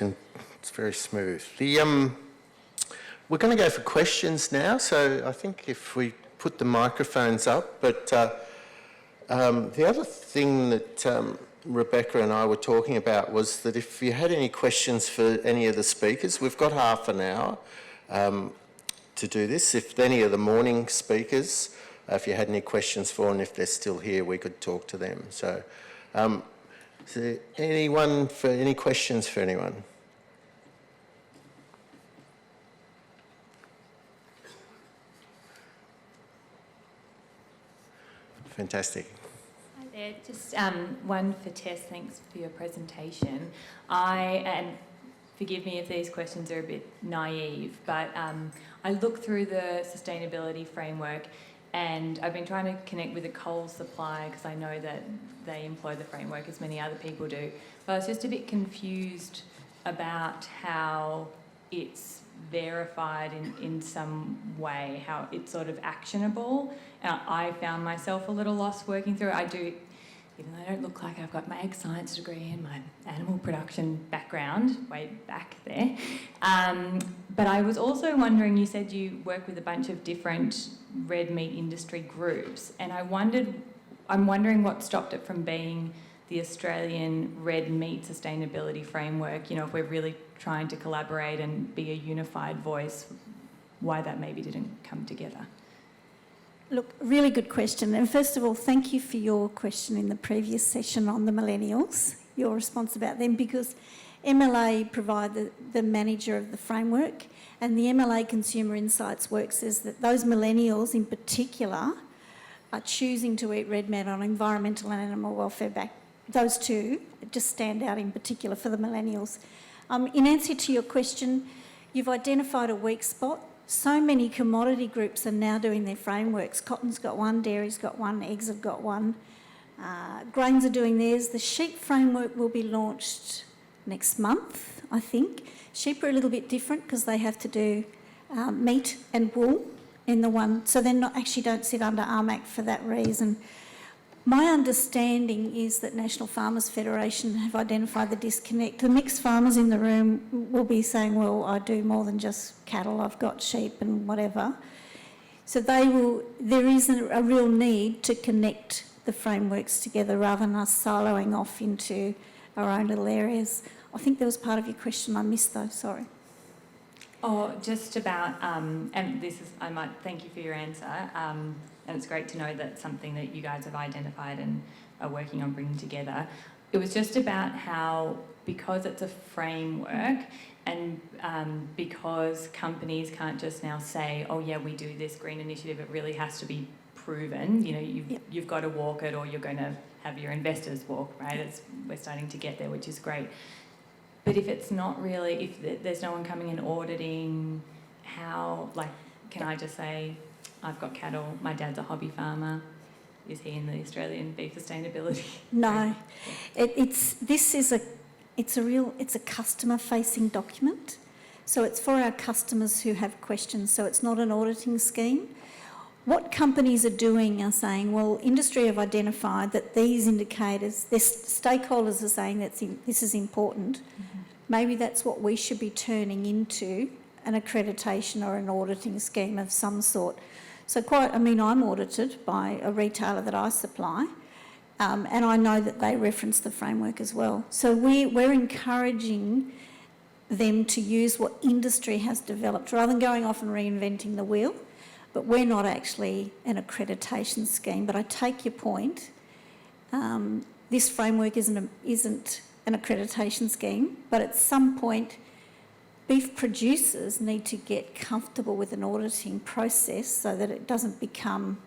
It's very smooth. We're going to go for questions now, so I think if we put the microphones up, but the other thing that Rebecca and I were talking about was that if you had any questions for any of the speakers, we've got half an hour to do this. If any of the morning speakers, if you had any questions for them, if they're still here, we could talk to them. So, is there anyone for any questions for anyone? Fantastic. Hi there, just one for Tess, thanks for your presentation. And forgive me if these questions are a bit naive, but I looked through the sustainability framework and I've been trying to connect with a coal supplier because I know that they employ the framework as many other people do. But I was just a bit confused about how it's verified in some way, how it's sort of actionable. I found myself a little lost working through it. I do, even though I don't look like I've got my ag science degree and my animal production background way back there. But I was also wondering, you said you work with a bunch of different red meat industry groups, and I'm wondering what stopped it from being the Australian red meat sustainability framework. You know, if we're really trying to collaborate and be a unified voice, why that maybe didn't come together. Look, really good question. And first of all, thank you for your question in the previous session on the millennials, your response about them, because MLA provide the manager of the framework, and the MLA Consumer Insights work says that those millennials in particular are choosing to eat red meat on environmental and animal welfare back. Those two just stand out in particular for the millennials. In answer to your question, you've identified a weak spot. So many commodity groups are now doing their frameworks. Cotton's got one, dairy's got one, eggs have got one. Grains are doing theirs. The sheep framework will be launched next month, I think. Sheep are a little bit different because they have to do meat and wool in the one, so they're not actually don't sit under RMAC for that reason. My understanding is that National Farmers Federation have identified the disconnect. The mixed farmers in the room will be saying, well, I do more than just cattle, I've got sheep and whatever. So there is a real need to connect the frameworks together rather than us siloing off into our own little areas. I think there was part of your question I missed though, sorry. Oh, just about, and this is, I might thank you for your answer, and it's great to know that something that you guys have identified and are working on bringing together. It was just about how, because it's a framework and because companies can't just now say, oh yeah, we do this green initiative, it really has to be proven. You know, you've got to walk it or you're going to have your investors walk, right? We're starting to get there, which is great. But if it's not really, if there's no one coming and auditing, how, like, can I just say, I've got cattle, my dad's a hobby farmer, is he in the Australian beef sustainability? No, it's a customer-facing document. So it's for our customers who have questions, so it's not an auditing scheme. What companies are doing are saying, well, industry have identified that these indicators, their stakeholders are saying that this is important. Mm-hmm. Maybe that's what we should be turning into, an accreditation or an auditing scheme of some sort. So I'm audited by a retailer that I supply, and I know that they reference the framework as well. So we're encouraging them to use what industry has developed rather than going off and reinventing the wheel. But we're not actually an accreditation scheme. But I take your point. This framework isn't an accreditation scheme, but at some point, beef producers need to get comfortable with an auditing process so that it doesn't become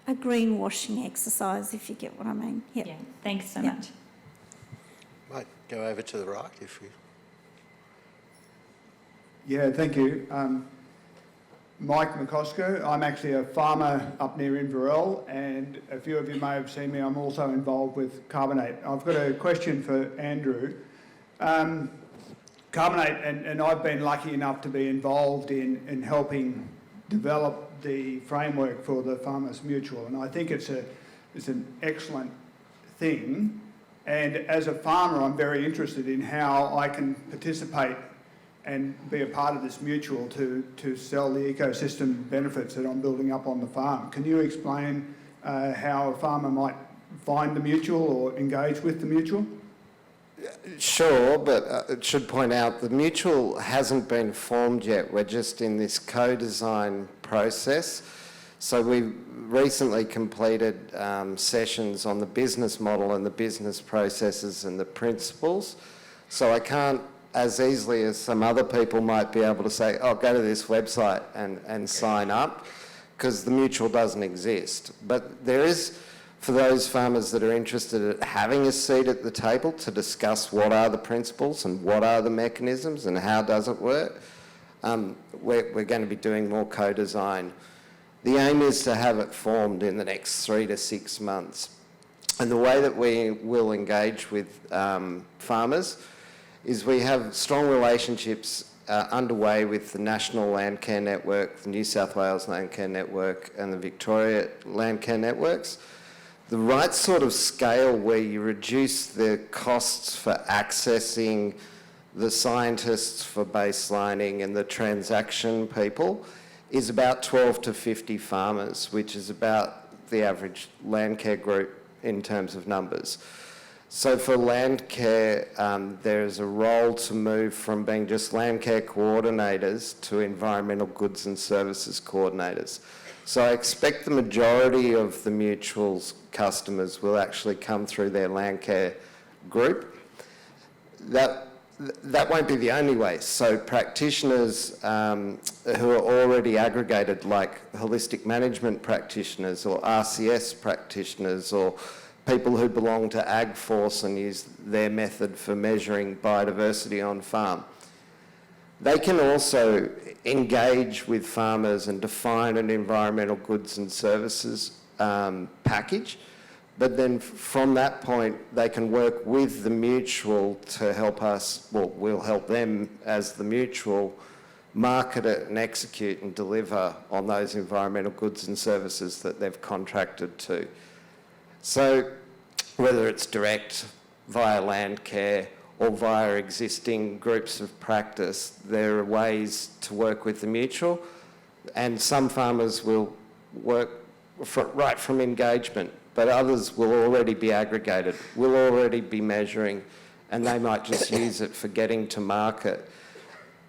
a greenwashing exercise, if you get what I mean. Yep. Yeah, thanks so much. Might go over to the right if you... Yeah, thank you. Mike McCosker. I'm actually a farmer up near Inverell, and a few of you may have seen me. I'm also involved with Carbonate. I've got a question for Andrew. Carbonate, and I've been lucky enough to be involved in helping develop the framework for the Farmers Mutual, and I think it's an excellent thing And as a farmer, I'm very interested in how I can participate and be a part of this mutual to sell the ecosystem benefits that I'm building up on the farm. Can you explain how a farmer might find the mutual or engage with the mutual? Sure, but it should point out the mutual hasn't been formed yet. We're just in this co-design process. So we recently completed sessions on the business model and the business processes and the principles. So I can't, as easily as some other people might be able to say, oh, go to this website and sign up, because the mutual doesn't exist. But there is, for those farmers that are interested in having a seat at the table to discuss what are the principles and what are the mechanisms and how does it work, we're going to be doing more co-design. The aim is to have it formed in the next 3 to 6 months. And the way that we will engage with farmers is we have strong relationships underway with the National Landcare Network, the New South Wales Landcare Network and the Victoria Landcare Networks. The right sort of scale where you reduce the costs for accessing the scientists for baselining and the transaction people is about 12 to 50 farmers, which is about the average Landcare group in terms of numbers. So for Landcare, there is a role to move from being just Landcare coordinators to environmental goods and services coordinators. So I expect the majority of the mutual's customers will actually come through their Landcare group. That won't be the only way. So practitioners who are already aggregated, like holistic management practitioners or RCS practitioners or people who belong to AgForce and use their method for measuring biodiversity on farm, they can also engage with farmers and define an environmental goods and services package. But then from that point, they can work with the mutual to help us, well, we'll help them as the mutual market it and execute and deliver on those environmental goods and services that they've contracted to. So whether it's direct via Landcare or via existing groups of practice, there are ways to work with the mutual, and some farmers will work right from engagement, but others will already be aggregated, will already be measuring, and they might just use it for getting to market.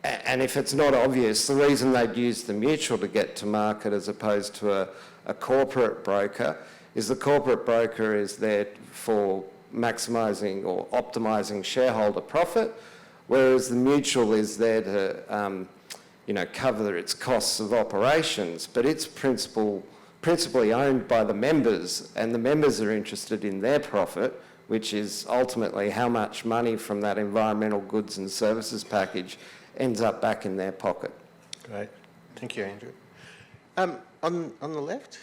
And if it's not obvious, the reason they'd use the mutual to get to market as opposed to a corporate broker is the corporate broker is there for maximising or optimising shareholder profit, whereas the mutual is there to cover its costs of operations, but it's principally owned by the members, and the members are interested in their profit, which is ultimately how much money from that environmental goods and services package ends up back in their pocket. Great. Thank you, Andrew. On the left?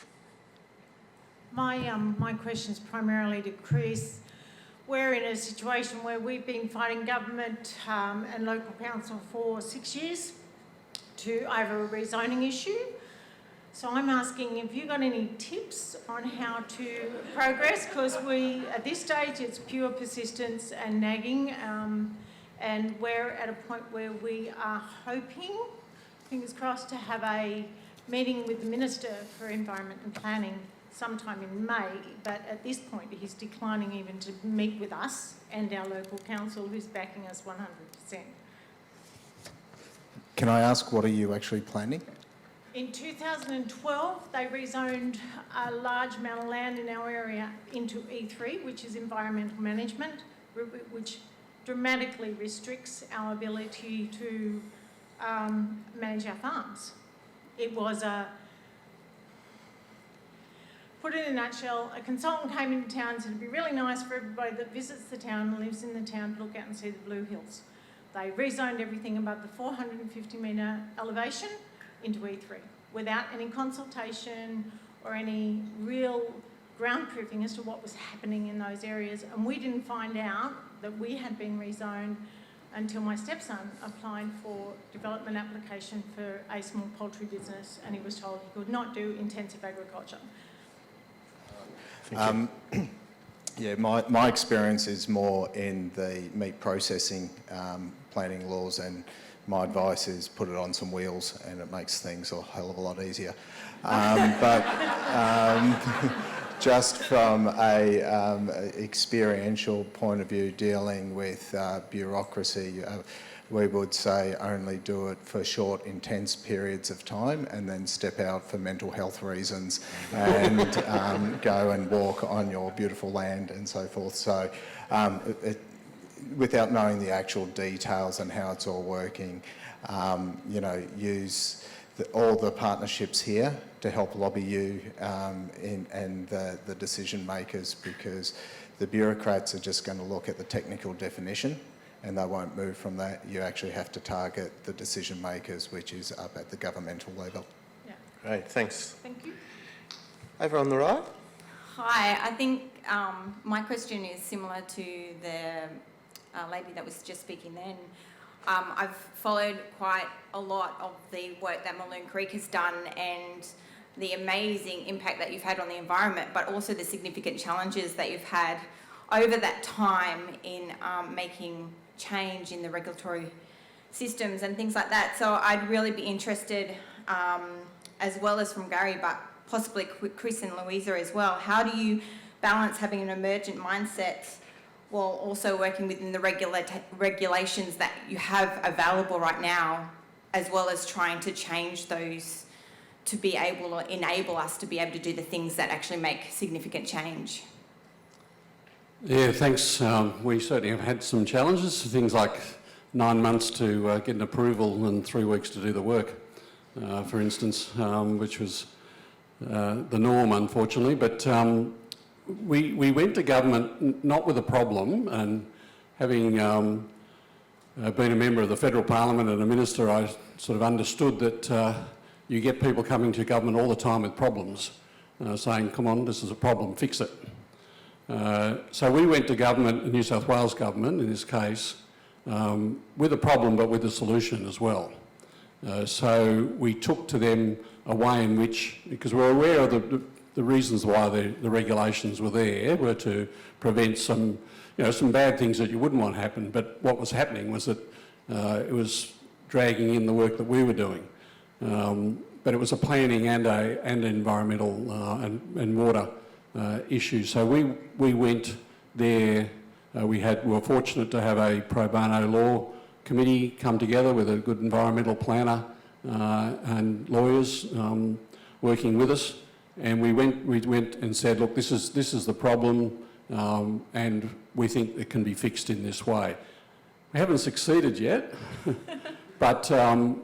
My question is primarily to Chris. We're in a situation where we've been fighting government and local council for 6 years over a rezoning issue. So I'm asking if you've got any tips on how to progress, because at this stage it's pure persistence and nagging, and we're at a point where we are hoping, fingers crossed, to have a meeting with the Minister for Environment and Planning sometime in May, but at this point he's declining even to meet with us and our local council, who's backing us 100%. Can I ask, what are you actually planning? In 2012, they rezoned a large amount of land in our area into E3, which is environmental management, which dramatically restricts our ability to manage our farms. It was put it in a nutshell, a consultant came into town and said it'd be really nice for everybody that visits the town and lives in the town to look out and see the Blue Hills. They rezoned everything above the 450 metre elevation into E3 without any consultation or any real ground proofing as to what was happening in those areas. And we didn't find out that we had been rezoned until my stepson applied for development application for a small poultry business, and he was told he could not do intensive agriculture. Yeah, my experience is more in the meat processing planning laws, and my advice is put it on some wheels and it makes things a hell of a lot easier. But just from a experiential point of view, dealing with bureaucracy, we would say only do it for short, intense periods of time and then step out for mental health reasons and go and walk on your beautiful land and so forth. So without knowing the actual details and how it's all working, use all the partnerships here to help lobby you and the decision makers, because the bureaucrats are just going to look at the technical definition and they won't move from that. You actually have to target the decision makers, which is up at the governmental level. Yeah. Great, thanks. Thank you. Over on the right. Hi, I think my question is similar to the lady that was just speaking then. I've followed quite a lot of the work that Maloon Creek has done and the amazing impact that you've had on the environment, but also the significant challenges that you've had over that time in making change in the regulatory systems and things like that. So I'd really be interested, as well as from Gary, but possibly Chris and Louisa as well, how do you balance having an emergent mindset while also working within the regulations that you have available right now, as well as trying to change those to be able to enable us to be able to do the things that actually make significant change? Yeah, thanks. We certainly have had some challenges, things like 9 months to get an approval and 3 weeks to do the work, for instance, which was the norm, unfortunately. But we went to government not with a problem, and having been a member of the federal parliament and a minister, I sort of understood that you get people coming to government all the time with problems, saying, come on, this is a problem, fix it. So we went to government, the New South Wales government in this case, with a problem but with a solution as well. So we took to them a way in which, because we're aware of the reasons why the regulations were there, were to prevent some bad things that you wouldn't want to happen, but what was happening was that it was dragging in the work that we were doing. But it was a planning and environmental and water issue. So we went there. We were fortunate to have a pro bono law committee come together with a good environmental planner and lawyers working with us, and we went and said, look, this is the problem, and we think it can be fixed in this way. We haven't succeeded yet. But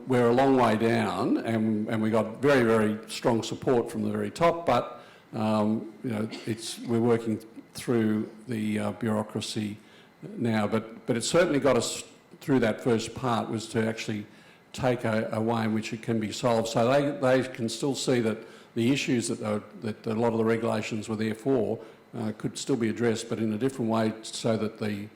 we're a long way down, and we got very, very strong support from the very top. But we're working through the bureaucracy now. But it certainly got us through that first part, was to actually take a way in which it can be solved. So they can still see that the issues that a lot of the regulations were there for could still be addressed, but in a different way, so that the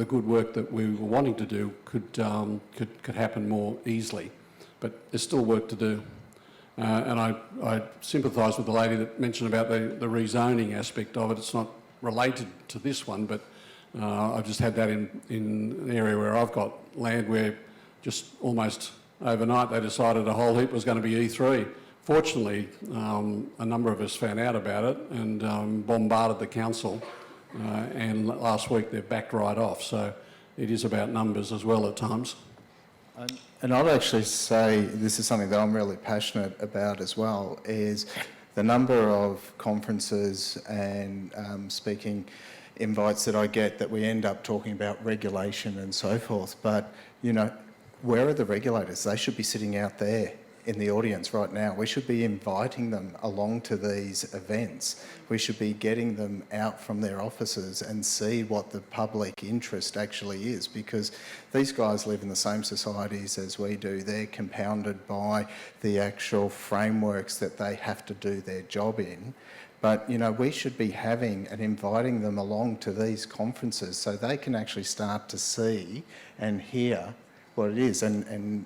good work that we were wanting to do could happen more easily. But there's still work to do. And I sympathise with the lady that mentioned about the rezoning aspect of it. It's not related to this one, but I've just had that in an area where I've got land where just almost overnight they decided a whole heap was going to be E3. Fortunately, a number of us found out about it and bombarded the council. And last week they've backed right off, so it is about numbers as well at times. And I'd actually say this is something that I'm really passionate about as well, is the number of conferences and speaking invites that I get that we end up talking about regulation and so forth. But, where are the regulators? They should be sitting out there in the audience right now. We should be inviting them along to these events. We should be getting them out from their offices and see what the public interest actually is, because these guys live in the same societies as we do. They're compounded by the actual frameworks that they have to do their job in. But, we should be having and inviting them along to these conferences so they can actually start to see and hear what it is. And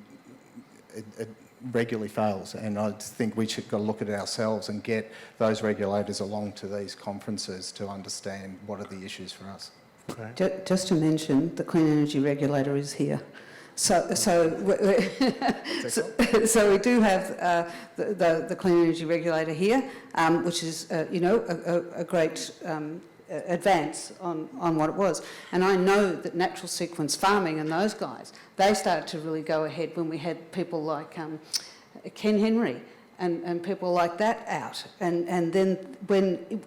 regularly fails, and I think we should go look at it ourselves and get those regulators along to these conferences to understand what are the issues for us. Just to mention, the Clean Energy Regulator is here. So we do have the Clean Energy Regulator here, which is, a great advance on what it was. And I know that natural sequence farming and those guys, they started to really go ahead when we had people like Ken Henry and people like that out. And then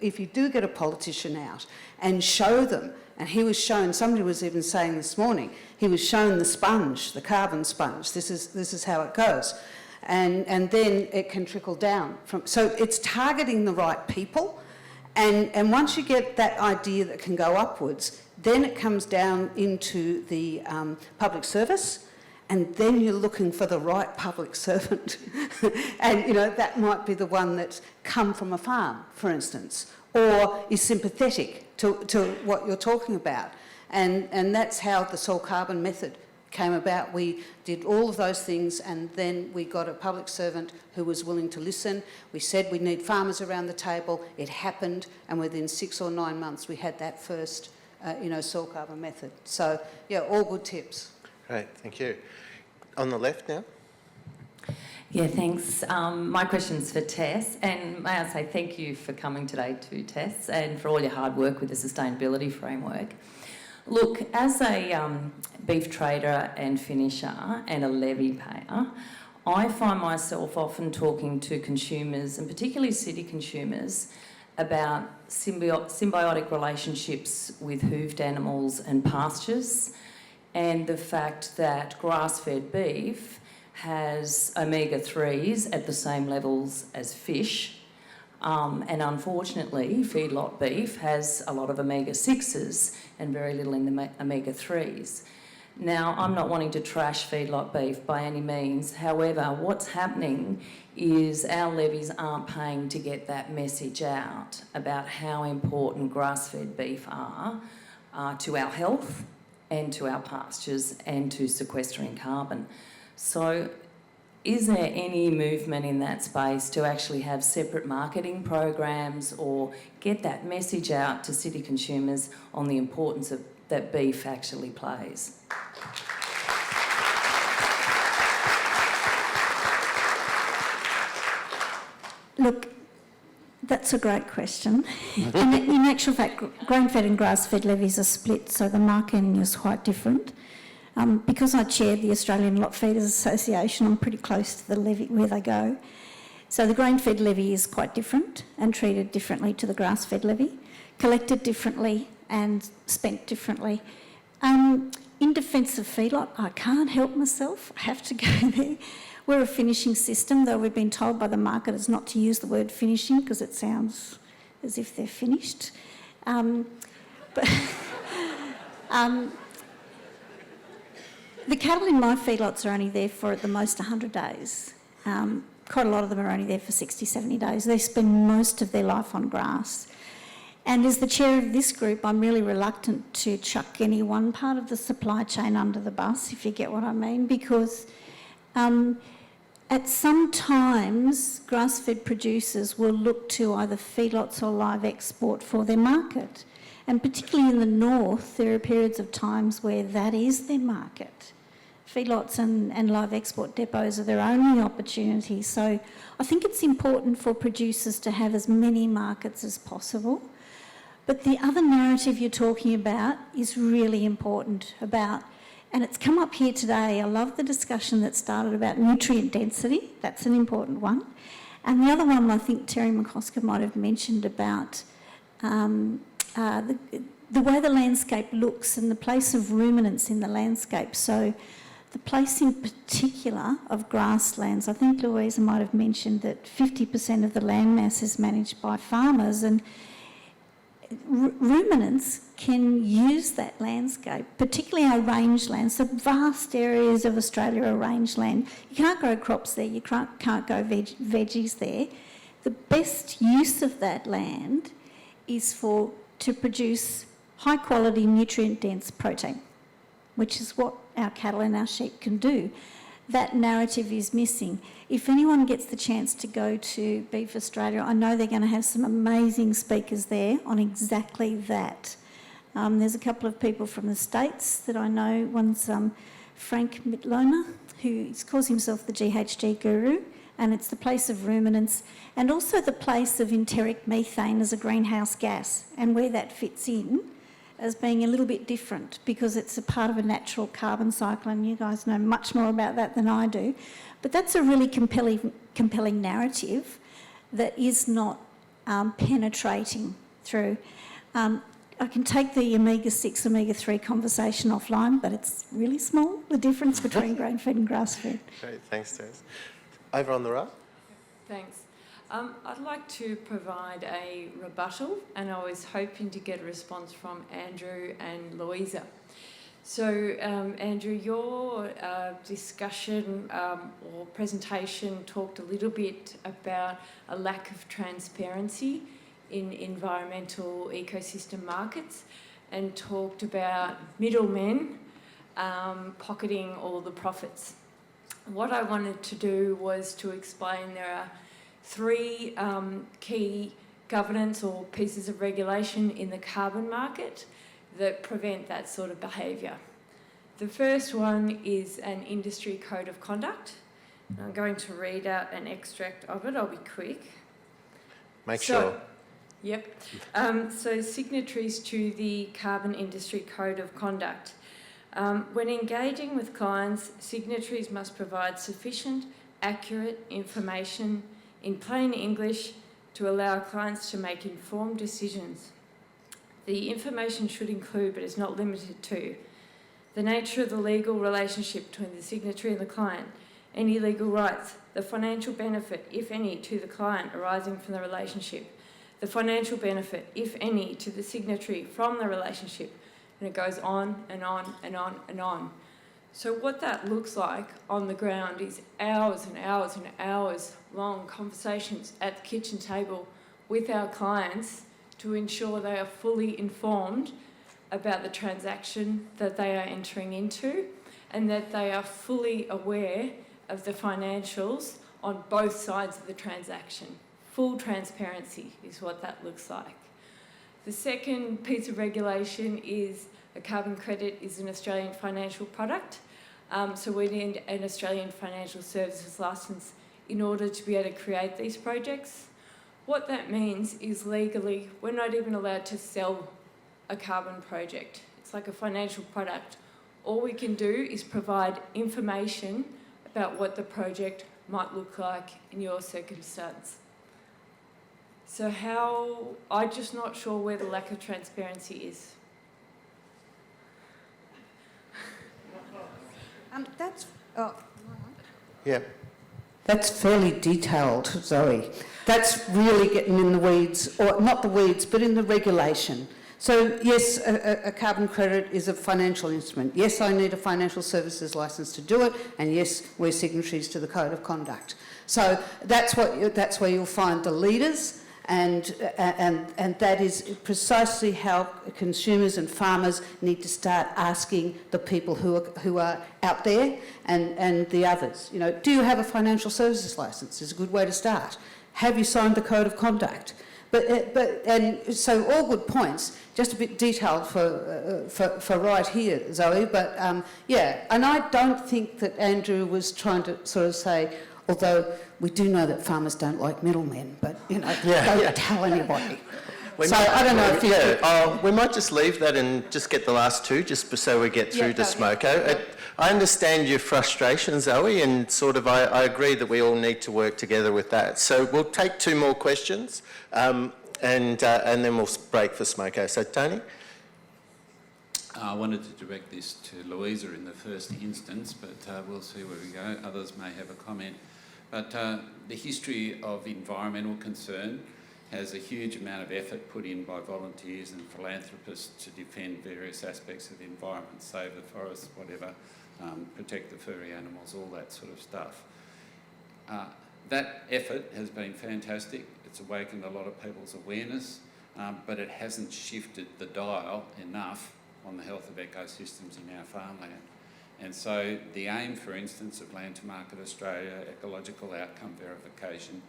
if you do get a politician out and show them, and he was shown, somebody was even saying this morning, he was shown the sponge, the carbon sponge. This is how it goes. And then it can trickle down. So it's targeting the right people. And once you get that idea that can go upwards, then it comes down into the public service, and then you're looking for the right public servant. And, that might be the one that's come from a farm, for instance, or is sympathetic to what you're talking about. And that's how the soil carbon method came about. We did all of those things, and then we got a public servant who was willing to listen. We said we need farmers around the table. It happened, and within 6 or 9 months we had that first, soil carbon method. So, yeah, all good tips. Great, thank you. On the left now. Yeah, thanks. My question's for Tess, and may I say thank you for coming today to Tess and for all your hard work with the sustainability framework. Look, as a beef trader and finisher and a levy payer, I find myself often talking to consumers, and particularly city consumers, about symbiotic relationships with hooved animals and pastures, and the fact that grass-fed beef has omega-3s at the same levels as fish, and unfortunately feedlot beef has a lot of omega-6s and very little in the omega-3s. Now, I'm not wanting to trash feedlot beef by any means. However, what's happening is our levies aren't paying to get that message out about how important grass-fed beef are to our health and to our pastures and to sequestering carbon. So is there any movement in that space to actually have separate marketing programs or get that message out to city consumers on the importance of that beef actually plays? Look, that's a great question. In actual fact, grain-fed and grass-fed levies are split, so the marketing is quite different. Because I chair the Australian Lot Feeders Association, I'm pretty close to the levy where they go. So the grain-fed levy is quite different and treated differently to the grass-fed levy, collected differently and spent differently. In defence of feedlot, I can't help myself. I have to go there. We're a finishing system, though we've been told by the marketers not to use the word finishing because it sounds as if they're finished. The cattle in my feedlots are only there for at the most 100 days. Quite a lot of them are only there for 60, 70 days. They spend most of their life on grass. And as the chair of this group, I'm really reluctant to chuck any one part of the supply chain under the bus, if you get what I mean, because at some times, grass-fed producers will look to either feedlots or live export for their market. And particularly in the north, there are periods of times where that is their market. Feedlots and live export depots are their only opportunity. So I think it's important for producers to have as many markets as possible. But the other narrative you're talking about is really important about, and it's come up here today, I love the discussion that started about nutrient density. That's an important one. And the other one I think Terry McCosker might have mentioned about the way the landscape looks and the place of ruminants in the landscape. So the place in particular of grasslands, I think Louisa might have mentioned that 50% of the landmass is managed by farmers, and ruminants can use that landscape, particularly our rangelands. The vast areas of Australia are rangeland. You can't grow crops there, you can't grow veggies there. The best use of that land is to produce high quality nutrient dense protein, which is what our cattle and our sheep can do. that narrative is missing. If anyone gets the chance to go to Beef Australia, I know they're going to have some amazing speakers there on exactly that. There's a couple of people from the States that I know. One's Frank Mitlona, who calls himself the GHG guru, and it's the place of ruminants and also the place of enteric methane as a greenhouse gas and where that fits in as being a little bit different because it's a part of a natural carbon cycle, and you guys know much more about that than I do. But that's a really compelling narrative that is not penetrating through. I can take the omega-6, omega-3 conversation offline, but it's really small, the difference between grain-fed and grass-fed. Great, thanks, Tess. Over on the right. Thanks. I'd like to provide a rebuttal, and I was hoping to get a response from Andrew and Louisa. So, Andrew, your discussion or presentation talked a little bit about a lack of transparency in environmental ecosystem markets and talked about middlemen pocketing all the profits. What I wanted to do was to explain there are three key governance or pieces of regulation in the carbon market that prevent that sort of behaviour. The first one is an industry code of conduct. I'm going to read out an extract of it. I'll be quick. Make sure. Yep. So signatories to the Carbon Industry Code of Conduct. When engaging with clients, signatories must provide sufficient, accurate information in plain English to allow clients to make informed decisions. The information should include, but is not limited to, the nature of the legal relationship between the signatory and the client, any legal rights, the financial benefit, if any, to the client arising from the relationship, the financial benefit, if any, to the signatory from the relationship, and it goes on and on and on and on. So what that looks like on the ground is hours and hours and hours long conversations at the kitchen table with our clients to ensure they are fully informed about the transaction that they are entering into and that they are fully aware of the financials on both sides of the transaction. Full transparency is what that looks like. The second piece of regulation is a carbon credit is an Australian financial product. So we need an Australian financial services licence in order to be able to create these projects. What that means is legally we're not even allowed to sell a carbon project. It's like a financial product. All we can do is provide information about what the project might look like in your circumstance. So I'm just not sure where the lack of transparency is. Yeah. That's fairly detailed, Zoe. That's really getting in the weeds, or not the weeds, but in the regulation. So yes, a carbon credit is a financial instrument. Yes, I need a financial services licence to do it, and yes, we're signatories to the Code of Conduct. So that's where you'll find the leaders, and that is precisely how consumers and farmers need to start asking the people who are out there and the others. You know, do you have a financial services licence? Is a good way to start. Have you signed the Code of Conduct? And so all good points, just a bit detailed for right here, Zoe. But yeah, and I don't think that Andrew was trying to sort of say, although we do know that farmers don't like middlemen, but you know, don't tell anybody. I don't know if you we might just leave that and just get the last two, just so we get through to Smoko. I understand your frustration, Zoe, and sort of I agree that we all need to work together with that. So we'll take two more questions, and then we'll break for Smoko. So Tony? I wanted to direct this to Louisa in the first instance, but we'll see where we go. Others may have a comment. But the history of environmental concern has a huge amount of effort put in by volunteers and philanthropists to defend various aspects of the environment, save the forests, whatever, protect the furry animals, all that sort of stuff. That effort has been fantastic. It's awakened a lot of people's awareness, but it hasn't shifted the dial enough on the health of ecosystems in our farmland. And so the aim, for instance, of Land to Market Australia, ecological outcome verification,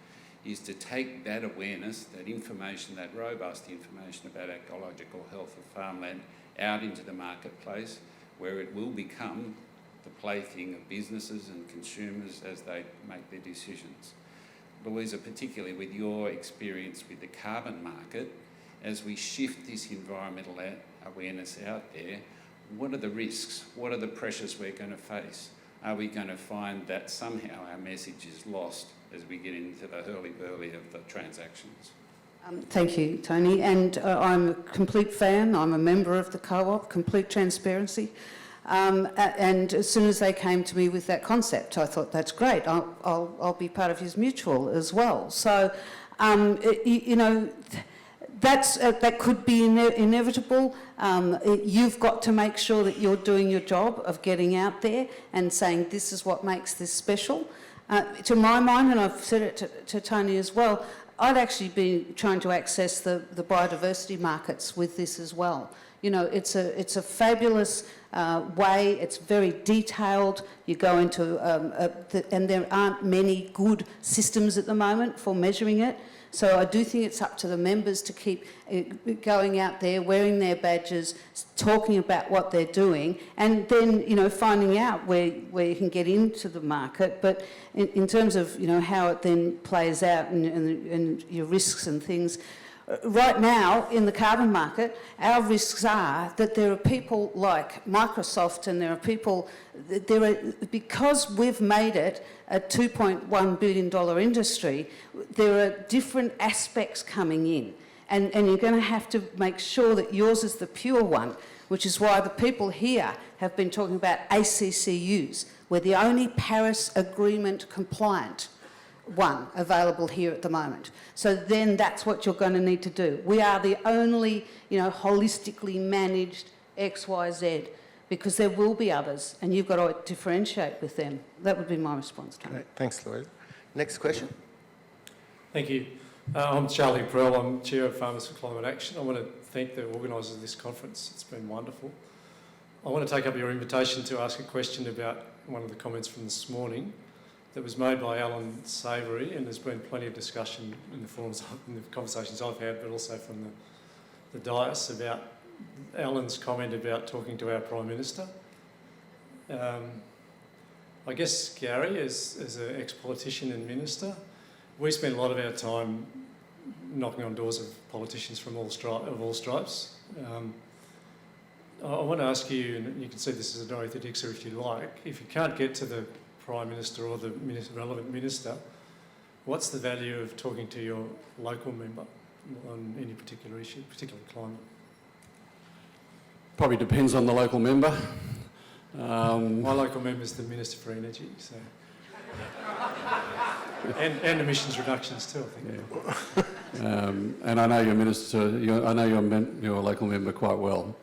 is to take that awareness, that information, that robust information about ecological health of farmland out into the marketplace, where it will become the plaything of businesses and consumers as they make their decisions. Louisa, particularly with your experience with the carbon market, as we shift this environmental awareness out there, what are the risks? What are the pressures we're going to face? Are we going to find that somehow our message is lost as we get into the hurly-burly of the transactions? Thank you, Tony. And I'm a complete fan. I'm a member of the co-op, complete transparency. And as soon as they came to me with that concept, I thought, that's great. I'll be part of his mutual as well. So, that could be inevitable. You've got to make sure that you're doing your job of getting out there and saying this is what makes this special. To my mind, and I've said it to Tony as well, I'd actually been trying to access the biodiversity markets with this as well. You know, it's a fabulous way. It's very detailed. You go into, and there aren't many good systems at the moment for measuring it. So I do think it's up to the members to keep going out there, wearing their badges, talking about what they're doing, and then, you know, finding out where you can get into the market. But in terms of, you know, how it then plays out and your risks and things, right now in the carbon market, our risks are that there are people like Microsoft, and there are people, because we've made it a $2.1 billion industry, there are different aspects coming in. And you're going to have to make sure that yours is the pure one, which is why the people here have been talking about ACCUs. We're the only Paris Agreement compliant one available here at the moment. So then that's what you're going to need to do. We are the only, you know, holistically managed XYZ, because there will be others, and you've got to differentiate with them. That would be my response to it. Thanks, Louisa. Next question. Thank you. I'm Charlie Prell. I'm Chair of Farmers for Climate Action. I want to thank the organisers of this conference. It's been wonderful. I want to take up your invitation to ask a question about one of the comments from this morning that was made by Alan Savoury, and there's been plenty of discussion in the conversations I've had, but also from the dais, about Alan's comment about talking to our Prime Minister. I guess, Gary, as an ex-politician and minister, we spend a lot of our time knocking on doors of politicians from all stripes. I want to ask you, and you can see this as a Dorothy Dixer if you like, if you can't get to the Prime Minister or the relevant minister, what's the value of talking to your local member on any particular issue, particularly climate? Probably depends on the local member. My local member is the Minister for Energy, so... and emissions reductions too, I think. Yeah. And I know your minister, I know your local member quite well.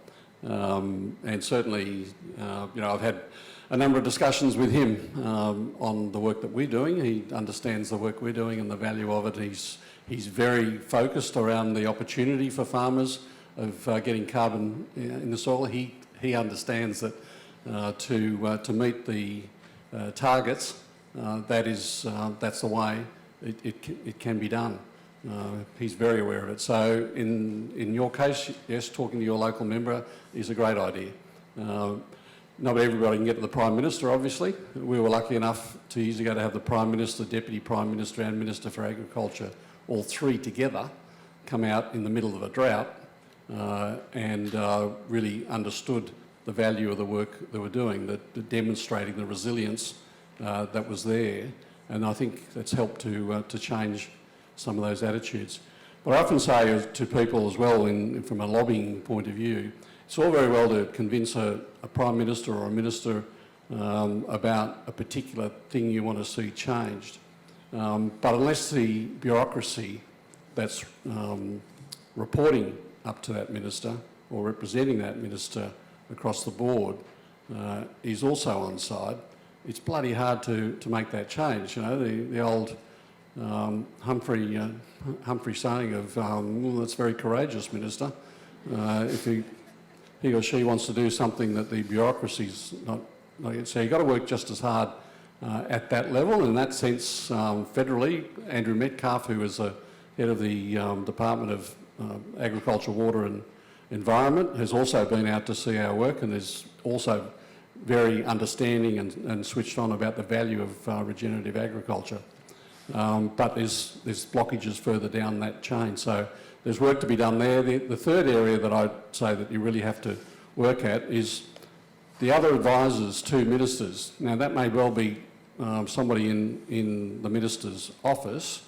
And certainly, I've had a number of discussions with him on the work that we're doing. He understands the work we're doing and the value of it. He's very focused around the opportunity for farmers of getting carbon in the soil. He understands that to meet the targets, that's the way it can be done. He's very aware of it. So in your case, yes, talking to your local member is a great idea. Not everybody can get to the Prime Minister, obviously. We were lucky enough 2 years ago to have the Prime Minister, Deputy Prime Minister and Minister for Agriculture, all three together, come out in the middle of a drought and really understood the value of the work they were doing, that demonstrating the resilience that was there. And I think that's helped to change some of those attitudes. But I often say to people as well, from a lobbying point of view, it's all very well to convince a Prime Minister or a Minister about a particular thing you want to see changed. But unless the bureaucracy that's reporting up to that Minister or representing that Minister across the board is also on side, it's bloody hard to make that change. You know, the old Humphrey saying of, well, that's very courageous, Minister. If he or she wants to do something that the bureaucracy's not So you've got to work just as hard at that level. In that sense, federally, Andrew Metcalf, who was the head of the Department of Agriculture, Water and Environment, has also been out to see our work and is also very understanding and switched on about the value of regenerative agriculture. But there's blockages further down that chain. So there's work to be done there. The third area that I'd say that you really have to work at is the other advisors to ministers. Now, that may well be somebody in the minister's office,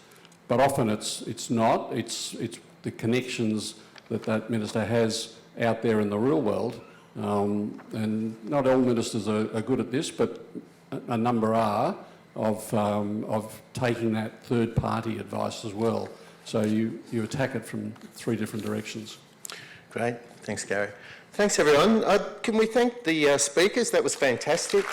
but often it's not. It's the connections that minister has out there in the real world. And not all ministers are good at this, but a number are, of taking that third-party advice as well. So you attack it from 3 different directions. Great. Thanks, Gary. Thanks, everyone. Can we thank the speakers? That was fantastic.